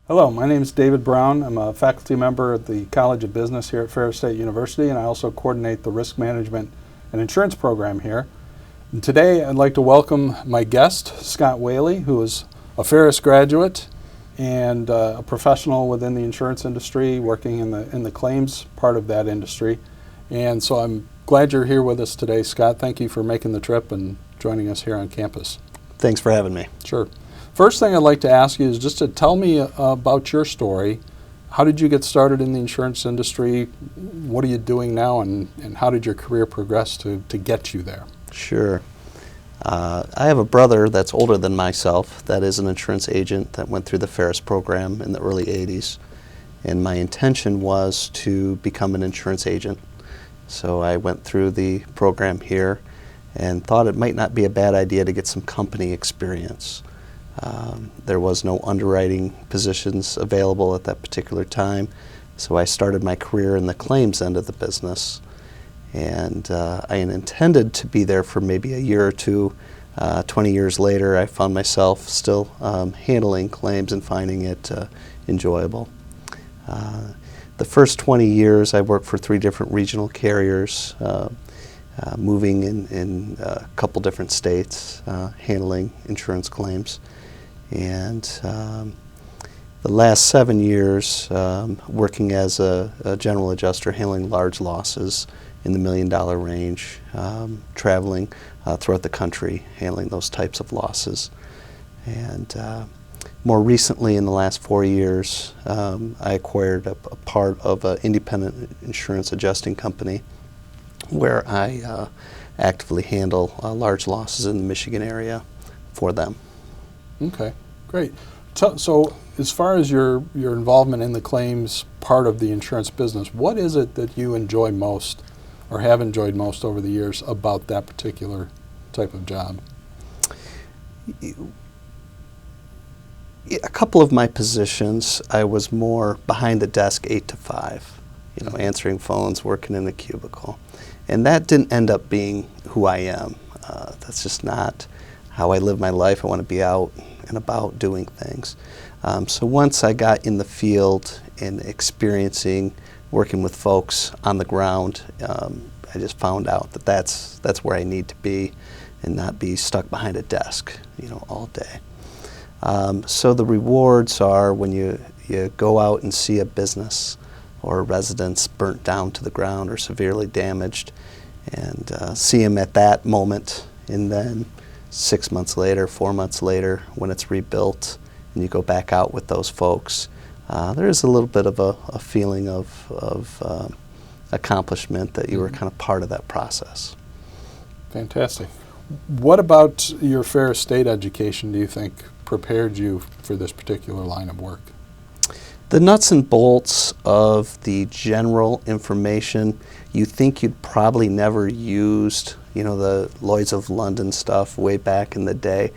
Hello, my name is David Brown. I'm a faculty member at the College of Business here at Ferris State University, and I also coordinate the risk management and insurance program here. And today I'd like to welcome my guest, Scott Whaley, who is a Ferris graduate and a professional within the insurance industry, working in the claims part of that industry. And so I'm glad you're here with us today, Scott. Thank you for making the trip and joining us here on campus. Thanks for having me. Sure. First thing I'd like to ask you is just to tell me about your story. How did you get started in the insurance industry? What are you doing now, and how did your career progress to get you there? Sure. I have a brother that's older than myself that is an insurance agent that went through the Ferris program in the early 80s. And my intention was to become an insurance agent. So I went through the program here and thought it might not be a bad idea to get some company experience. There was no underwriting positions available at that particular time, so I started my career in the claims end of the business. And I intended to be there for maybe a year or two. 20 years later, I found myself still handling claims and finding it enjoyable. The first 20 years, I worked for 3 different regional carriers, moving in a couple different states, handling insurance claims. And the last 7 years, working as a general adjuster, handling large losses in the $1 million range, traveling throughout the country, handling those types of losses. And more recently, in the last 4 years, I acquired a part of an independent insurance adjusting company where I actively handle large losses in the Michigan area for them. Okay, great. So as far as your involvement in the claims part of the insurance business, what is it that you enjoy most or have enjoyed most over the years about that particular type of job? A couple of my positions, I was more behind the desk 8 to 5, answering phones, working in a cubicle. And that didn't end up being who I am. That's just not how I live my life. I want to be out and about doing things. So once I got in the field and experiencing working with folks on the ground, I just found out that that's where I need to be and not be stuck behind a desk, all day. So the rewards are when you go out and see a business or a residence burnt down to the ground or severely damaged, and see them at that moment, and then 6 months later, 4 months later, when it's rebuilt, and you go back out with those folks, there is a little bit of a feeling of accomplishment that you were kind of part of that process. Fantastic. What about your Ferris State education do you think prepared you for this particular line of work? The nuts and bolts of the general information you think you'd probably never used, the Lloyd's of London stuff way back in the day.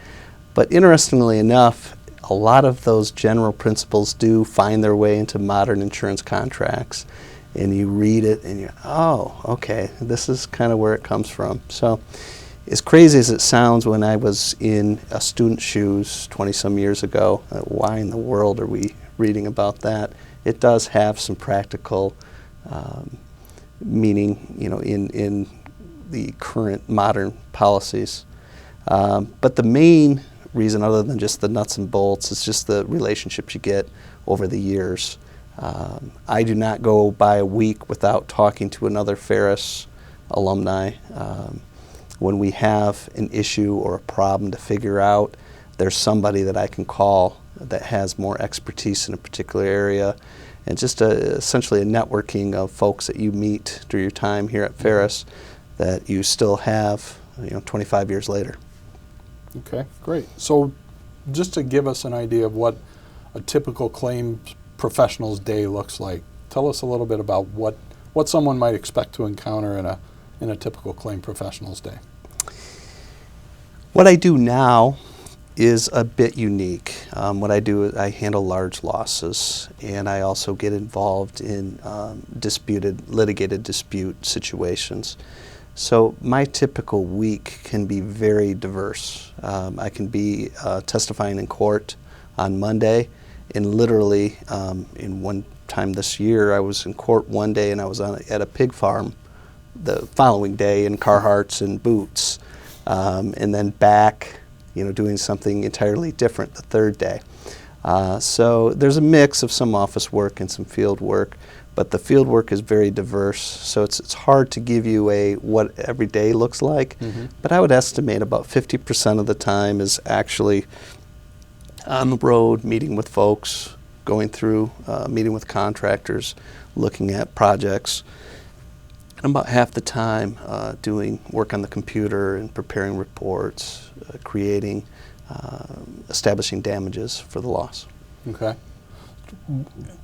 But interestingly enough, a lot of those general principles do find their way into modern insurance contracts. And you read it and you're, oh, okay, this is kind of where it comes from. So as crazy as it sounds, when I was in a student's shoes 20-some years ago, why in the world are we reading about that? It does have some practical meaning, in the current modern policies. But the main reason, other than just the nuts and bolts, is just the relationships you get over the years. I do not go by a week without talking to another Ferris alumni. When we have an issue or a problem to figure out, there's somebody that I can call that has more expertise in a particular area, and just essentially a networking of folks that you meet through your time here at Ferris that you still have 25 years later. Okay, great. So just to give us an idea of what a typical claims professional's day looks like, tell us a little bit about what someone might expect to encounter in a typical claim professional's day. What I do now is a bit unique. What I do is I handle large losses, and I also get involved in litigated dispute situations. So my typical week can be very diverse. I can be testifying in court on Monday, And literally, in one time this year, I was in court one day and I was at a pig farm the following day in Carhartts and boots, and then back, doing something entirely different the third day. So there's a mix of some office work and some field work, but the field work is very diverse, so it's hard to give you what every day looks like, but I would estimate about 50% of the time is actually on the road, meeting with folks, going through, meeting with contractors, looking at projects, and about half the time doing work on the computer and preparing reports, creating, establishing damages for the loss. Okay.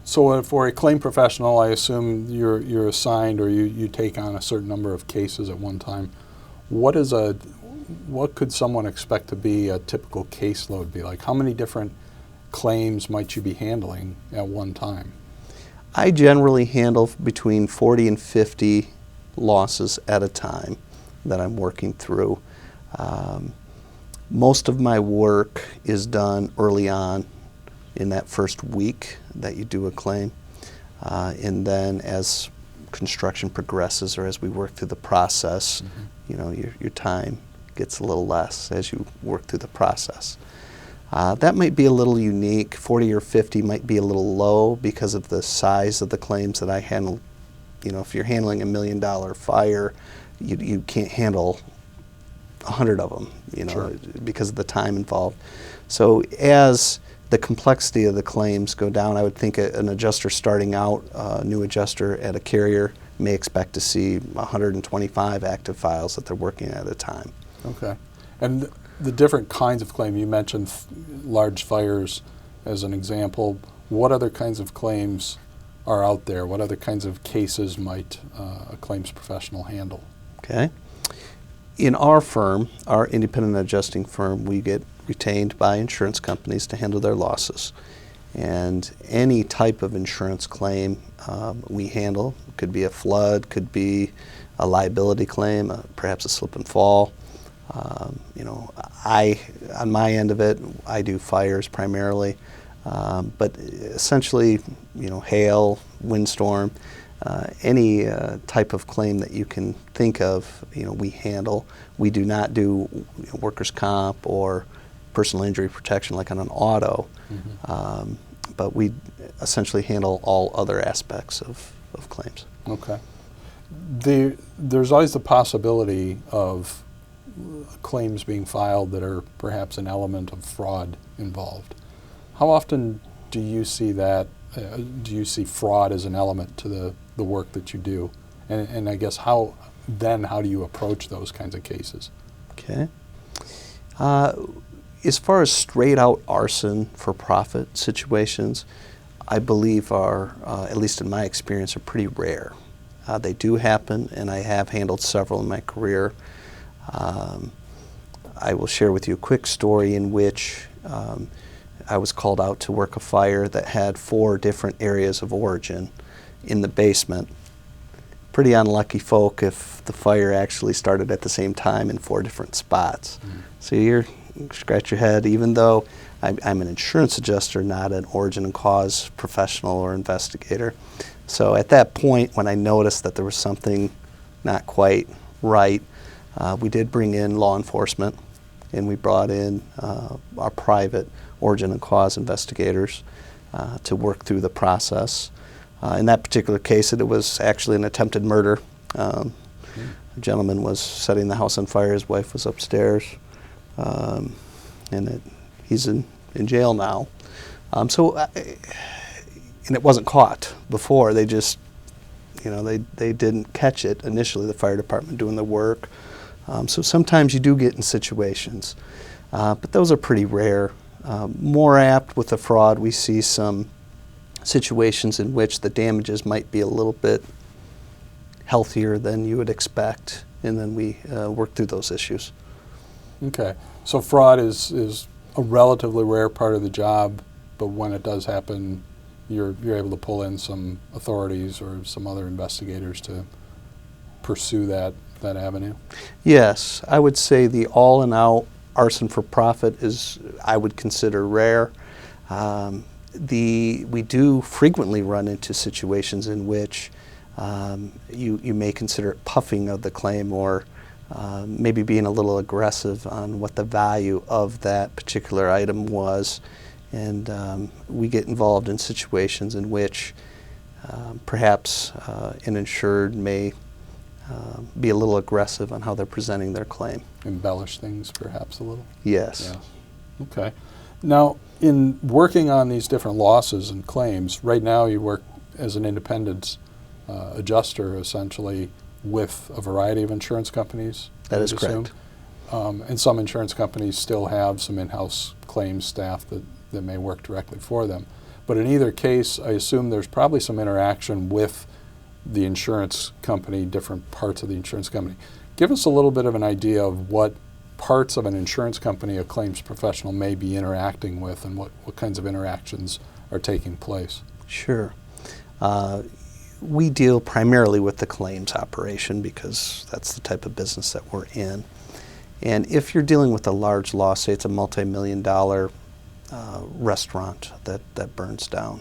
So for a claim professional, I assume you're assigned or you take on a certain number of cases at one time. What could someone expect to be a typical caseload be like? How many different claims might you be handling at one time? I generally handle between 40 and 50 losses at a time that I'm working through. Most of my work is done early on in that first week that you do a claim. And then as construction progresses or as we work through the process, your time gets a little less as you work through the process. That might be a little unique. 40 or 50 might be a little low because of the size of the claims that I handle. If you're handling $1 million fire, you can't handle 100 of them, Sure. because of the time involved. So as the complexity of the claims go down, I would think an adjuster starting out, a new adjuster at a carrier, may expect to see 125 active files that they're working at a time. Okay. And the different kinds of claim, you mentioned large fires as an example. What other kinds of claims are out there? What other kinds of cases might a claims professional handle? Okay. In our firm, our independent adjusting firm, we get retained by insurance companies to handle their losses. And any type of insurance claim we handle. Could be a flood, could be a liability claim, perhaps a slip and fall. On my end of it, I do fires primarily, but essentially, hail, windstorm, any type of claim that you can think of, we handle. We do not do workers' comp or personal injury protection like on an auto, but we essentially handle all other aspects of claims. Okay. There's always the possibility of claims being filed that are perhaps an element of fraud involved. How often do you see that? Do you see fraud as an element to the work that you do? And I guess how do you approach those kinds of cases? Okay. As far as straight out arson for profit situations, I believe are, at least in my experience, are pretty rare. They do happen, and I have handled several in my career. I will share with you a quick story in which I was called out to work a fire that had 4 different areas of origin in the basement. Pretty unlucky folk if the fire actually started at the same time in 4 different spots. So you scratch your head, even though I'm an insurance adjuster, not an origin and cause professional or investigator. So at that point, when I noticed that there was something not quite right, we did bring in law enforcement, and we brought in our private origin and cause investigators to work through the process. In that particular case, it was actually an attempted murder. A gentleman was setting the house on fire. His wife was upstairs, and he's in jail now. And it wasn't caught before. They just, they didn't catch it initially, the fire department doing the work. So sometimes you do get in situations, but those are pretty rare. More apt with the fraud, we see some situations in which the damages might be a little bit healthier than you would expect, and then we work through those issues. Okay, so fraud is a relatively rare part of the job, but when it does happen, you're able to pull in some authorities or some other investigators to pursue that avenue? Yes, I would say the all-and-out arson for profit is, I would consider rare. we do frequently run into situations in which you may consider it puffing of the claim, or maybe being a little aggressive on what the value of that particular item was. And we get involved in situations in which perhaps an insured may be a little aggressive on how they're presenting their claim. Embellish things perhaps a little? Yes. Yeah. Okay. Now, in working on these different losses and claims, right now you work as an independent adjuster essentially with a variety of insurance companies? That is correct. And some insurance companies still have some in-house claims staff that may work directly for them. But in either case, I assume there's probably some interaction with the insurance company, different parts of the insurance company. Give us a little bit of an idea of what parts of an insurance company a claims professional may be interacting with, and what kinds of interactions are taking place. Sure. We deal primarily with the claims operation because that's the type of business that we're in. And if you're dealing with a large loss, say it's a multi-million-dollar restaurant that burns down,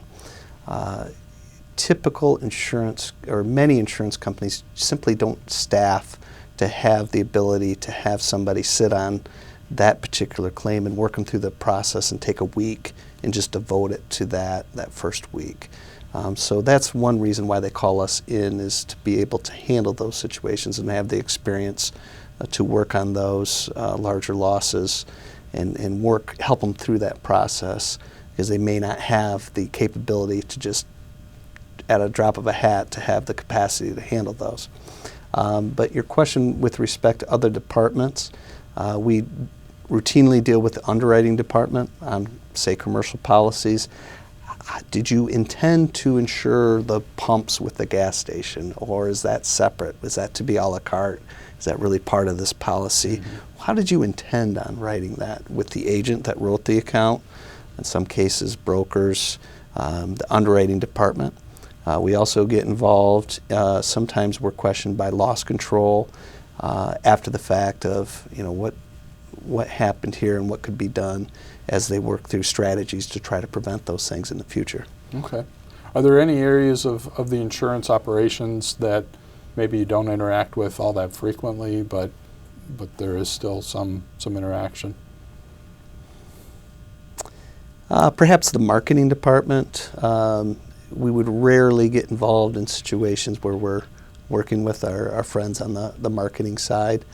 typical insurance, or many insurance companies, simply don't staff to have the ability to have somebody sit on that particular claim and work them through the process and take a week and just devote it to that first week. So that's one reason why they call us in, is to be able to handle those situations and have the experience to work on those larger losses and help them through that process, because they may not have the capability to just, at a drop of a hat, to have the capacity to handle those. But your question with respect to other departments, we routinely deal with the underwriting department on, say, commercial policies. Did you intend to insure the pumps with the gas station, or is that separate? Is that to be a la carte? Is that really part of this policy? Mm-hmm. How did you intend on writing that? With the agent that wrote the account, in some cases brokers, the underwriting department. We also get involved, sometimes we're questioned by loss control after the fact of, what happened here and what could be done, as they work through strategies to try to prevent those things in the future. Okay. Are there any areas of the insurance operations that maybe you don't interact with all that frequently, but there is still some interaction? Perhaps the marketing department. We would rarely get involved in situations where we're working with our friends on the marketing side.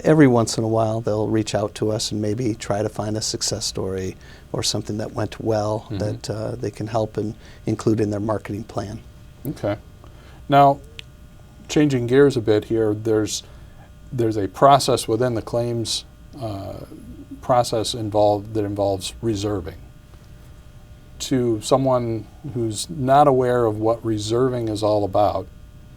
Every once in a while they'll reach out to us and maybe try to find a success story or something that went well, mm-hmm. that they can help and include in their marketing plan. Okay. Now, changing gears a bit here, there's a process within the claims process that involves reserving. To someone who's not aware of what reserving is all about,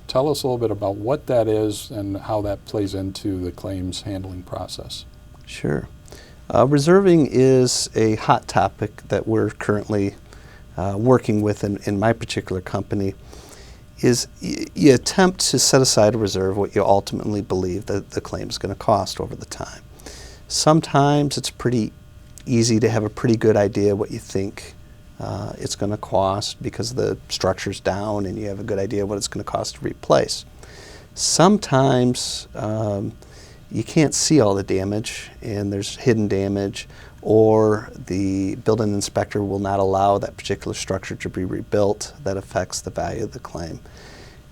tell us a little bit about what that is and how that plays into the claims handling process. Sure. Reserving is a hot topic that we're currently working with in my particular company. Is you attempt to set aside a reserve what you ultimately believe that the claim is going to cost over the time. Sometimes it's pretty easy to have a pretty good idea what you think it's going to cost because the structure's down and you have a good idea what it's going to cost to replace. Sometimes you can't see all the damage and there's hidden damage, or the building inspector will not allow that particular structure to be rebuilt. That affects the value of the claim.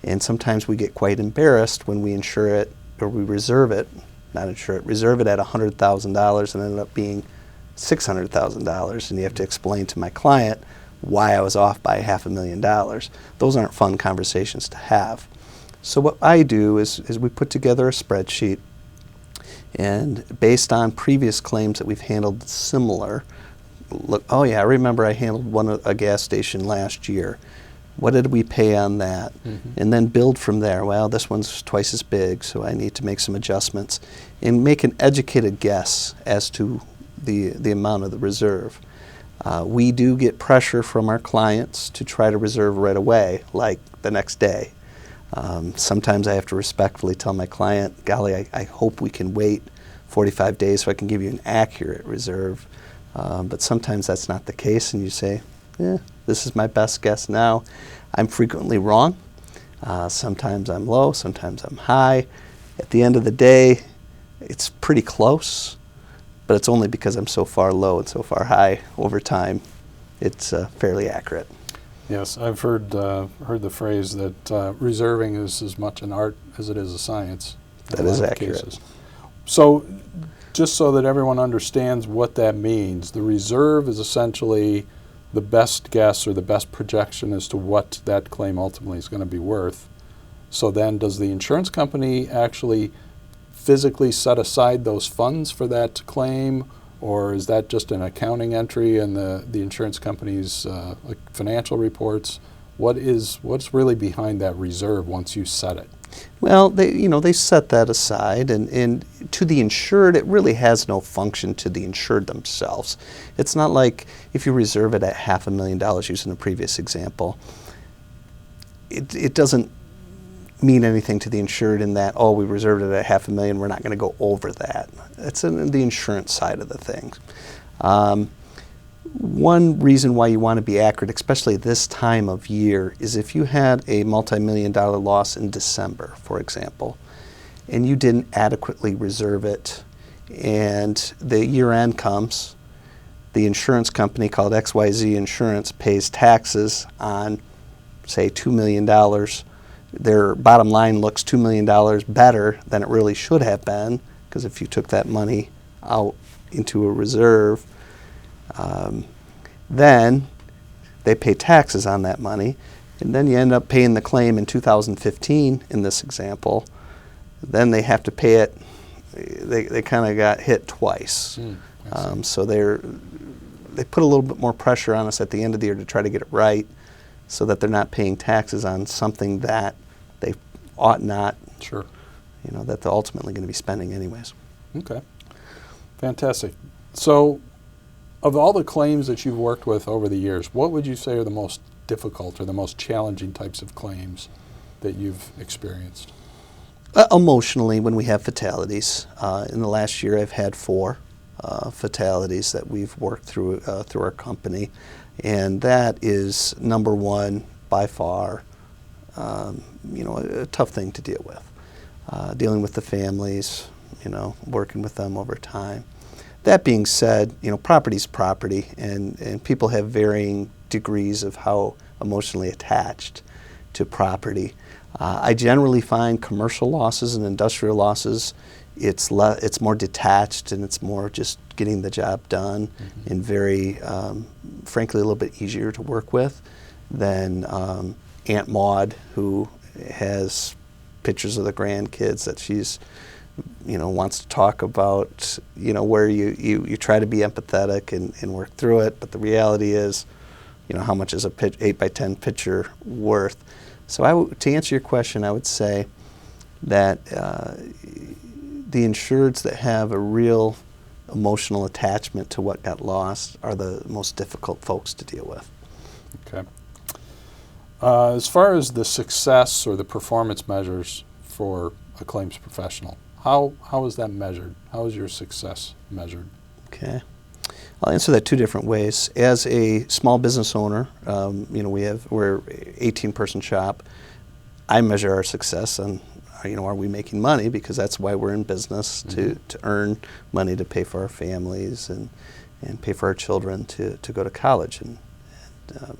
And sometimes we get quite embarrassed when we insure it, or we reserve it, not insure it, reserve it at $100,000 and end up being $600,000, and you have to explain to my client why I was off by $500,000. Those aren't fun conversations to have. So what I do is we put together a spreadsheet, and based on previous claims that we've handled similar, look, oh yeah, I remember I handled a gas station last year. What did we pay on that? Mm-hmm. And then build from there. Well, this one's twice as big, so I need to make some adjustments, and make an educated guess as to the amount of the reserve. We do get pressure from our clients to try to reserve right away, like the next day. Sometimes I have to respectfully tell my client, golly, I hope we can wait 45 days so I can give you an accurate reserve. But sometimes that's not the case, and you say, this is my best guess now. I'm frequently wrong. Sometimes I'm low, sometimes I'm high. At the end of the day, it's pretty close, but it's only because I'm so far low and so far high over time. It's fairly accurate. Yes, I've heard the phrase that reserving is as much an art as it is a science. That is accurate. Cases. So, just so that everyone understands what that means, the reserve is essentially the best guess or the best projection as to what that claim ultimately is going to be worth. So then does the insurance company actually physically set aside those funds for that claim, or is that just an accounting entry in the insurance company's financial reports? What's really behind that reserve once you set it? Well, they set that aside, and to the insured, it really has no function to the insured themselves. It's not like if you reserve it at $500,000, using the previous example, it doesn't mean anything to the insured in that, we reserved it at $500,000, we're not going to go over that. That's in the insurance side of the thing. One reason why you want to be accurate, especially this time of year, is if you had a multi-million-dollar loss in December, for example, and you didn't adequately reserve it, and the year end comes, the insurance company called XYZ Insurance pays taxes on, say, $2 million. Their bottom line looks $2 million better than it really should have been, because if you took that money out into a reserve, then they pay taxes on that money, and then you end up paying the claim in 2015 in this example. Then they have to pay it. They kind of got hit twice. So they put a little bit more pressure on us at the end of the year to try to get it right, so that they're not paying taxes on something that they ought not. Sure. That they're ultimately going to be spending anyways. Okay. Fantastic. So, of all the claims that you've worked with over the years, what would you say are the most difficult or the most challenging types of claims that you've experienced? Emotionally, when we have fatalities. In the last year, I've had 4 fatalities that we've worked through our company, and that is number one by far. A tough thing to deal with. Dealing with the families, working with them over time. That being said, property's property, and people have varying degrees of how emotionally attached to property. I generally find commercial losses and industrial losses, it's more detached, and it's more just getting the job done, and very, frankly, a little bit easier to work with than Aunt Maud, who has pictures of the grandkids that she's wants to talk about, where you try to be empathetic and work through it, but the reality is, how much is a 8x10 picture worth? So to answer your question, I would say that the insureds that have a real emotional attachment to what got lost are the most difficult folks to deal with. Okay. As far as the success or the performance measures for a claims professional, how is that measured? How is your success measured? Okay. I'll answer that 2 different ways. As a small business owner, we're 18-person shop. I measure our success on, are we making money? Because that's why we're in business, to earn money to pay for our families and pay for our children to go to college and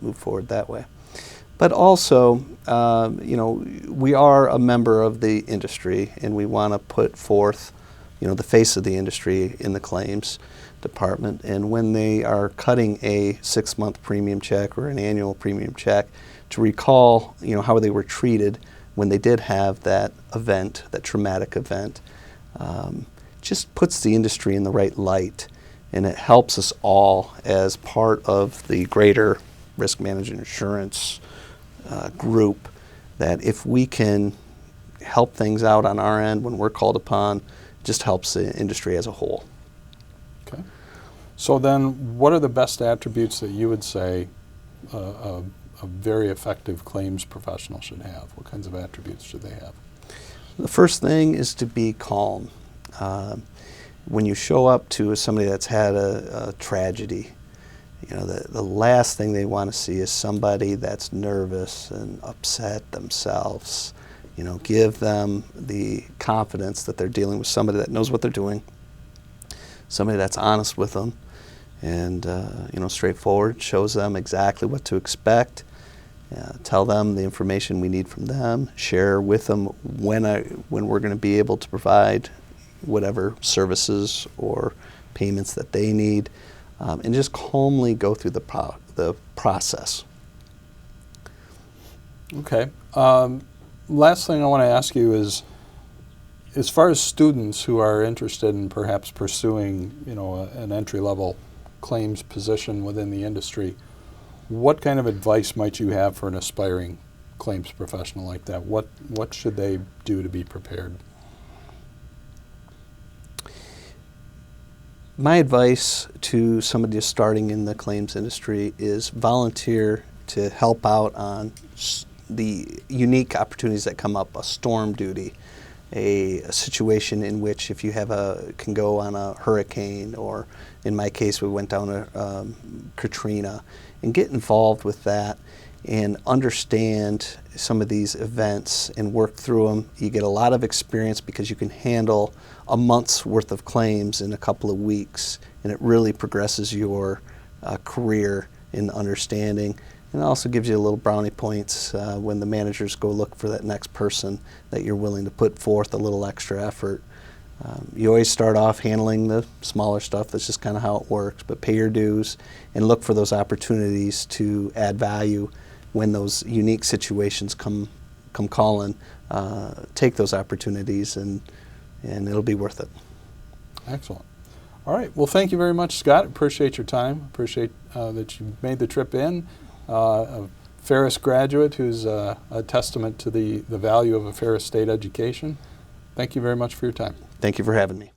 move forward that way. But also, we are a member of the industry, and we want to put forth, the face of the industry in the claims department. And when they are cutting a 6-month premium check or an annual premium check, to recall, how they were treated when they did have that event, that traumatic event, just puts the industry in the right light, and it helps us all as part of the greater risk management insurance group, that if we can help things out on our end when we're called upon, it just helps the industry as a whole. Okay. So then, what are the best attributes that you would say a very effective claims professional should have? What kinds of attributes should they have? The first thing is to be calm. When you show up to somebody that's had a tragedy, You know, the last thing they want to see is somebody that's nervous and upset themselves. You know, give them the confidence that they're dealing with somebody that knows what they're doing, somebody that's honest with them, and you know, straightforward, shows them exactly what to expect. Tell them the information we need from them. Share with them when we're going to be able to provide whatever services or payments that they need, and just calmly go through the process. Okay. Last thing I want to ask you is, as far as students who are interested in perhaps pursuing, you know, an entry-level claims position within the industry, what kind of advice might you have for an aspiring claims professional like that? What should they do to be prepared? My advice to somebody just starting in the claims industry is volunteer to help out on the unique opportunities that come up, a storm duty, a situation in which if you can go on a hurricane, or in my case we went down to Katrina, and get involved with that and understand some of these events and work through them. You get a lot of experience because you can handle a month's worth of claims in a couple of weeks, and it really progresses your career in understanding. And it also gives you a little brownie points when the managers go look for that next person, that you're willing to put forth a little extra effort. You always start off handling the smaller stuff. That's just kind of how it works. But pay your dues and look for those opportunities to add value when those unique situations come calling. Take those opportunities, and it'll be worth it. Excellent. All right. Well, thank you very much, Scott. Appreciate your time. Appreciate that you made the trip in. A Ferris graduate who's a testament to the value of a Ferris State education. Thank you very much for your time. Thank you for having me.